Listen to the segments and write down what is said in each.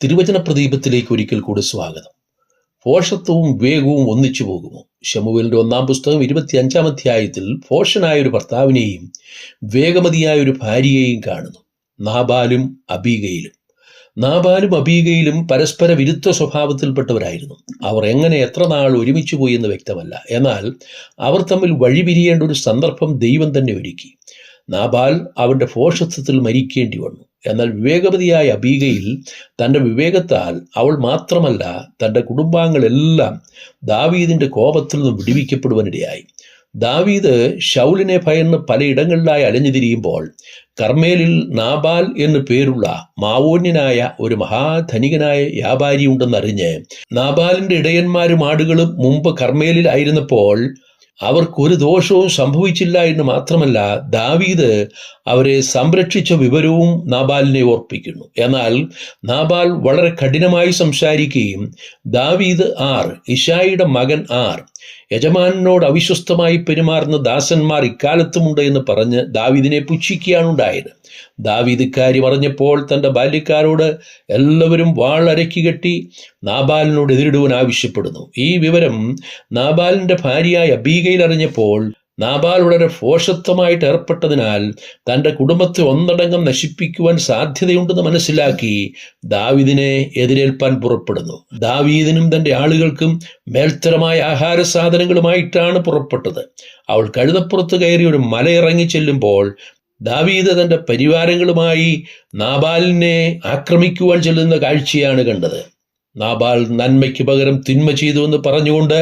തിരുവചന പ്രദീപത്തിലേക്ക് ഒരിക്കൽ കൂടി സ്വാഗതം. ഭോഷത്വവും വിവേകവും ഒന്നിച്ചു പോകുമോ? ശമൂവേലിന്റെ 1-ാം പുസ്തകം 25-ാം അധ്യായത്തിൽ ഭോഷനായ ഒരു ഭർത്താവിനെയും വേഗമതിയായ ഒരു ഭാര്യയെയും കാണുന്നു. നാബാലും അബീഗയിലും പരസ്പര വിരുദ്ധ സ്വഭാവത്തിൽപ്പെട്ടവരായിരുന്നു. അവർ എങ്ങനെ എത്ര നാൾ ഒരുമിച്ച് പോയി എന്ന് വ്യക്തമല്ല. എന്നാൽ അവർ തമ്മിൽ വഴിപിരിയേണ്ട ഒരു സന്ദർഭം ദൈവം തന്നെ ഒരുക്കി. നാബാൽ അവന്റെ ഭോഷത്വത്തിൽ മരിക്കേണ്ടി വന്നു. എന്നാൽ വിവേകവതിയായ അബീഗയിൽ തൻ്റെ വിവേകത്താൽ അവൾ മാത്രമല്ല, തൻ്റെ കുടുംബാംഗങ്ങളെല്ലാം ദാവീദിന്റെ കോപത്തിൽ നിന്ന് വിടുവിക്കപ്പെടുവാനിടയായി. ദാവീദ് ശൗലിനെ ഭയന്ന് പലയിടങ്ങളിലായി അലഞ്ഞുതിരിയുമ്പോൾ കർമ്മേലിൽ നാബാൽ എന്നു പേരുള്ള മാവോന്യനായ ഒരു മഹാധനികനായ വ്യാപാരി ഉണ്ടെന്നറിഞ്ഞ് നാബാലിന്റെ ഇടയന്മാരും ആടുകളും മുമ്പ് കർമ്മേലിൽ ആയിരുന്നപ്പോൾ അവർക്കൊരു ദോഷവും സംഭവിച്ചില്ല എന്ന് മാത്രമല്ല, ദാവീദ് അവരെ സംരക്ഷിച്ച വിവരവും നാബാലിനെ ഓർപ്പിക്കുന്നു. എന്നാൽ നാബാൽ വളരെ കഠിനമായി സംസാരിക്കുകയും ദാവീദ് ഇശായിയുടെ മകൻ യജമാനോട് അവിശ്വസ്തമായി പെരുമാറുന്ന ദാസന്മാർ ഇക്കാലത്തുമുണ്ട് എന്ന് പറഞ്ഞ് ദാവീദിനെ പുച്ഛിക്കുകയാണുണ്ടായത്. ദാവീദ് ഇക്കാര്യം അറിഞ്ഞപ്പോൾ തൻ്റെ ബാല്യക്കാരോട് എല്ലാവരും വാളരക്കി കെട്ടി നാബാലിനോട് എതിരിടുവാൻ ആവശ്യപ്പെടുന്നു. ഈ വിവരം നാബാലിന്റെ ഭാര്യയായ അബീഗയിൽ അറിഞ്ഞപ്പോൾ നാബാൽ വളരെ ഭോഷത്വമായിട്ട് ഏർപ്പെട്ടതിനാൽ തൻ്റെ കുടുംബത്തെ ഒന്നടങ്കം നശിപ്പിക്കുവാൻ സാധ്യതയുണ്ടെന്ന് മനസ്സിലാക്കി ദാവീദിനെ എതിരേൽപ്പാൻ പുറപ്പെടുന്നു. ദാവീദിനും തൻ്റെ ആളുകൾക്കും മേൽത്തരമായ ആഹാര സാധനങ്ങളുമായിട്ടാണ് പുറപ്പെട്ടത്. അവൾ കഴുതപ്പുറത്ത് കയറി ഒരു മലയിറങ്ങി ചെല്ലുമ്പോൾ ദാവീദ് തൻ്റെ പരിവാരങ്ങളുമായി നാബാലിനെ ആക്രമിക്കുവാൻ ചെല്ലുന്ന കാഴ്ചയാണ് കണ്ടത്. നാബാൽ നന്മയ്ക്ക് പകരം തിന്മ ചെയ്തുവെന്ന് പറഞ്ഞുകൊണ്ട്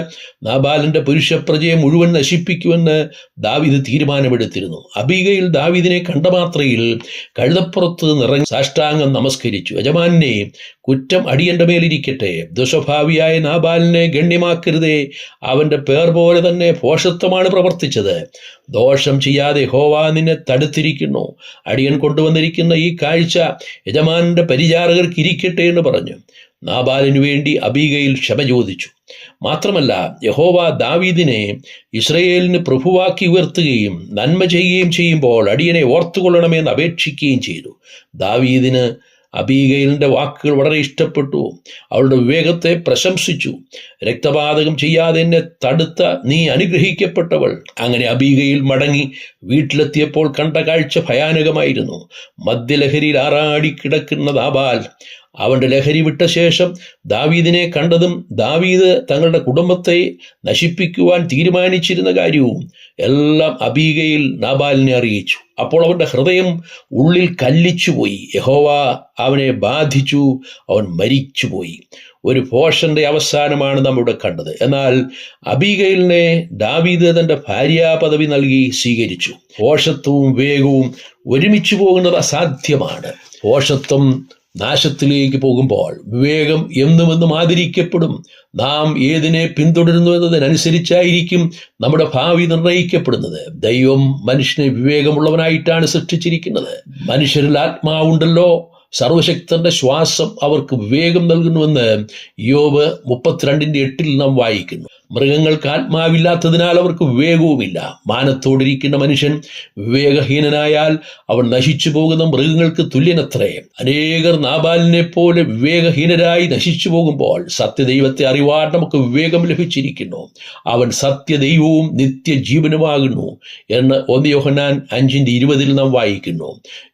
നാബാലിന്റെ പുരുഷപ്രജയെ മുഴുവൻ നശിപ്പിക്കുമെന്ന് ദാവീദ് തീരുമാനമെടുത്തിരുന്നു. അബീഗയിൽ ദാവീദിനെ കണ്ട മാത്രയിൽ കഴുതപ്പുറത്ത് നിറഞ്ഞ് സാഷ്ടാംഗം നമസ്കരിച്ചു. യജമാനെ, കുറ്റം അടിയന്റെ മേലിരിക്കട്ടെ. ദുസ്വഭാവിയായ നാബാലിനെ ഗണ്യമാക്കരുതേ. അവന്റെ പേർ പോലെ തന്നെ ഭോഷത്വമാണ് പ്രവർത്തിച്ചത്. ദോഷം ചെയ്യാതെ യഹോവ നിന്നെ തടുത്തിരിക്കുന്നു. അടിയൻ കൊണ്ടുവന്നിരിക്കുന്ന ഈ കാഴ്ച യജമാനന്റെ പരിചാരകർക്ക് ഇരിക്കട്ടെ എന്ന് പറഞ്ഞു. നാബാലിനു വേണ്ടി അബീഗയിൽ ക്ഷമ ചോദിച്ചു. മാത്രമല്ല, യഹോവ ദാവീദിനെ ഇസ്രയേലിന് പ്രഭുവാക്കി ഉയർത്തുകയും നന്മ ചെയ്യുകയും ചെയ്യുമ്പോൾ അടിയനെ ഓർത്തുകൊള്ളണമെന്ന് അപേക്ഷിക്കുകയും ചെയ്തു. ദാവീദിന് അബീഗയിലിന്റെ വാക്കുകൾ വളരെ ഇഷ്ടപ്പെട്ടു. അവളുടെ വിവേകത്തെ പ്രശംസിച്ചു. രക്തപാതകം ചെയ്യാതെ എന്നെ തടുത്ത നീ അനുഗ്രഹിക്കപ്പെട്ടവൾ. അങ്ങനെ അബീഗയിൽ മടങ്ങി വീട്ടിലെത്തിയപ്പോൾ കണ്ട കാഴ്ച ഭയാനകമായിരുന്നു. മദ്യലഹരിയിൽ ആറാടി കിടക്കുന്ന നാബാൽ അവന്റെ ലഹരി വിട്ട ശേഷം ദാവീദിനെ കണ്ടതും ദാവീദ് തങ്ങളുടെ കുടുംബത്തെ നശിപ്പിക്കുവാൻ തീരുമാനിച്ചിരുന്ന കാര്യവും എല്ലാം അബീഗയിൽ നാബാലിനെ അറിയിച്ചു. അപ്പോൾ അവന്റെ ഹൃദയം ഉള്ളിൽ കല്ലിച്ചുപോയി. യഹോവ അവനെ ബാധിച്ചു. അവൻ മരിച്ചുപോയി. ഒരു ഭോഷന്റെ അവസാനമാണ് നാം ഇവിടെ കണ്ടത്. എന്നാൽ അബീഗയിലിനെ ദാവീദ് തന്റെ ഭാര്യാ പദവി നൽകി സ്വീകരിച്ചു. ഭോഷത്വവും വിവേകവും ഒരുമിച്ച് പോകുന്നത് അസാധ്യമാണ്. ഭോഷത്വം നാശത്തിലേക്ക് പോകുമ്പോൾ വിവേകം എന്നുമെന്നും ആദരിക്കപ്പെടും. നാം ഏതിനെ പിന്തുടരുന്നു എന്നതിനനുസരിച്ചായിരിക്കും നമ്മുടെ ഭാവി നിർണയിക്കപ്പെടുന്നത്. ദൈവം മനുഷ്യനെ വിവേകമുള്ളവനായിട്ടാണ് സൃഷ്ടിച്ചിരിക്കുന്നത്. മനുഷ്യരിൽ ആത്മാവുണ്ടല്ലോ, സർവശക്തന്റെ ശ്വാസം അവർക്ക് വിവേകം നൽകുന്നുവെന്ന് യോബ് 32:8 നാം വായിക്കുന്നു. മൃഗങ്ങൾക്ക് ആത്മാവില്ലാത്തതിനാൽ അവർക്ക് വിവേകവുമില്ല. മാനത്തോടിരിക്കുന്ന മനുഷ്യൻ വിവേകഹീനനായാൽ അവൻ നശിച്ചു പോകുന്ന മൃഗങ്ങൾക്ക് തുല്യനത്രേ. അനേകർ നാബാലിനെ പോലെ വിവേകഹീനരായി നശിച്ചു പോകുമ്പോൾ സത്യദൈവത്തെ അറിവാൻ നമുക്ക് വിവേകം ലഭിച്ചിരിക്കുന്നു. അവൻ സത്യദൈവവും നിത്യജീവനുമാകുന്നു എന്ന് 1 യോഹന്നാൻ 5:20 നാം വായിക്കുന്നു.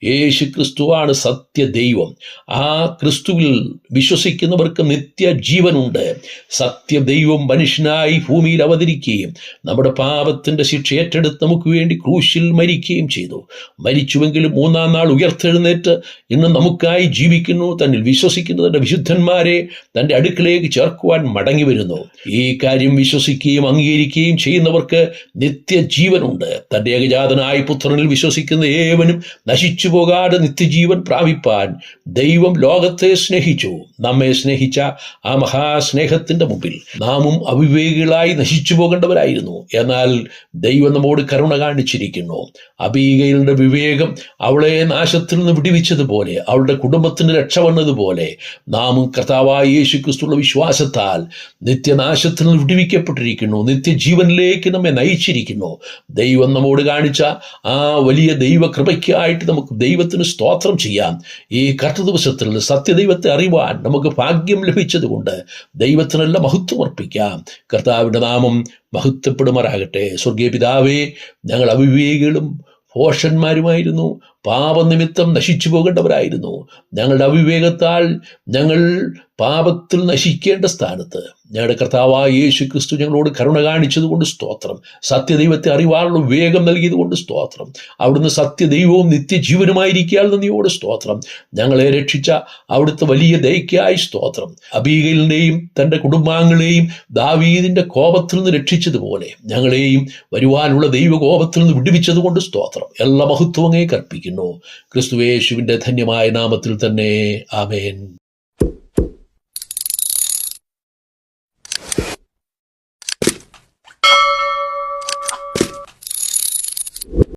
യേശു ക്രിസ്തുവാണ് സത്യദൈവം. ആ ക്രിസ്തുവിൽ വിശ്വസിക്കുന്നവർക്ക് നിത്യജീവനുണ്ട്. സത്യദൈവം മനുഷ്യനായി ഭൂമിയിൽ അവതരിക്കുകയും നമ്മുടെ പാപത്തിന്റെ ശിക്ഷ ഏറ്റെടുത്ത് നമുക്ക് വേണ്ടി ക്രൂശിൽ മരിക്കുകയും ചെയ്തു. മരിച്ചുവെങ്കിലും 3-ാം നാൾ ഉയർത്തെഴുന്നേറ്റ് ഇന്ന് നമുക്കായി ജീവിക്കുന്നു. തന്നിൽ വിശ്വസിക്കുന്ന തന്റെ വിശുദ്ധന്മാരെ തന്റെ അടുക്കിലേക്ക് ചേർക്കുവാൻ മടങ്ങി വരുന്നു. ഈ കാര്യം വിശ്വസിക്കുകയും അംഗീകരിക്കുകയും ചെയ്യുന്നവർക്ക് നിത്യജീവനുണ്ട്. തന്റെ ഏകജാതനായ പുത്രനിൽ വിശ്വസിക്കുന്ന ഏവനും നശിച്ചു പോകാതെ നിത്യജീവൻ പ്രാപിപ്പാൻ ദൈവം ലോകത്തെ സ്നേഹിച്ചു. നമ്മെ സ്നേഹിച്ച ആ മഹാസ്നേഹത്തിന്റെ മുമ്പിൽ നാമും അവിവേക അബീഗയിലായി നശിച്ചു പോകേണ്ടവരായിരുന്നു. എന്നാൽ ദൈവം നമ്മോട് കരുണ കാണിച്ചിരിക്കുന്നു. അബീഗയിലിന്റെ വിവേകം അവളെ നാശത്തിൽ നിന്ന് വിടുവിച്ചതുപോലെ, അവളുടെ കുടുംബത്തിന് രക്ഷ വന്നതുപോലെ, നാമും കർത്താവായ യേശു ക്രിസ്തുവിലുള്ള വിശ്വാസത്താൽ നിത്യനാശത്തിൽ നിന്ന് വിടുവിക്കപ്പെട്ടിരിക്കുന്നു. നിത്യജീവനിലേക്ക് നമ്മെ നയിച്ചിരിക്കുന്നു. ദൈവം നമ്മോട് കാണിച്ച ആ വലിയ ദൈവകൃപയ്ക്കായിട്ട് നമുക്ക് ദൈവത്തിന് സ്തോത്രം ചെയ്യാം. ഈ കർത്തൃദിവസത്തിൽ സത്യദൈവത്തെ അറിവാൻ നമുക്ക് ഭാഗ്യം ലഭിച്ചതുകൊണ്ട് ദൈവത്തിനെല്ലാം മഹത്വം അർപ്പിക്കാം. കർത്താവിൻ്റെ നാമം മഹത്വപ്പെടുമാറാകട്ടെ. സ്വർഗീയ പിതാവേ, ഞങ്ങൾ അവിവേകികളും ഭോഷന്മാരുമായിരുന്നു, പാപനിമിത്തം നശിച്ചു പോകേണ്ടവരായിരുന്നു. ഞങ്ങളുടെ അവിവേകത്താൽ ഞങ്ങൾ പാപത്തിൽ നശിക്കേണ്ട സ്ഥാനത്ത് ഞങ്ങളുടെ കർത്താവായ യേശു ക്രിസ്തു ഞങ്ങളോട് കരുണ കാണിച്ചതുകൊണ്ട് സ്തോത്രം. സത്യദൈവത്തെ അറിവാനുള്ള വിവേകം നൽകിയതുകൊണ്ട് സ്തോത്രം. അവിടുന്ന് സത്യദൈവവും നിത്യജീവനുമായിരിക്കാൻ നന്ദിയോട് സ്തോത്രം. ഞങ്ങളെ രക്ഷിച്ച അവിടുത്തെ വലിയ ദയയ്ക്കായി സ്തോത്രം. അബീഗയിലിനെയും തൻ്റെ കുടുംബാംഗങ്ങളെയും ദാവീദിൻ്റെ കോപത്തിൽ നിന്ന് രക്ഷിച്ചതുപോലെ ഞങ്ങളെയും വരുവാനുള്ള ദൈവകോപത്തിൽ നിന്ന് വിടുവിച്ചതുകൊണ്ട് സ്തോത്രം. എല്ലാ മഹത്വവും അങ്ങേക്ക് അർപ്പിക്കുന്നു. ക്രിസ്തുയേശുവിൻ്റെ ധന്യമായ നാമത്തിൽ തന്നെ. ആമേൻ.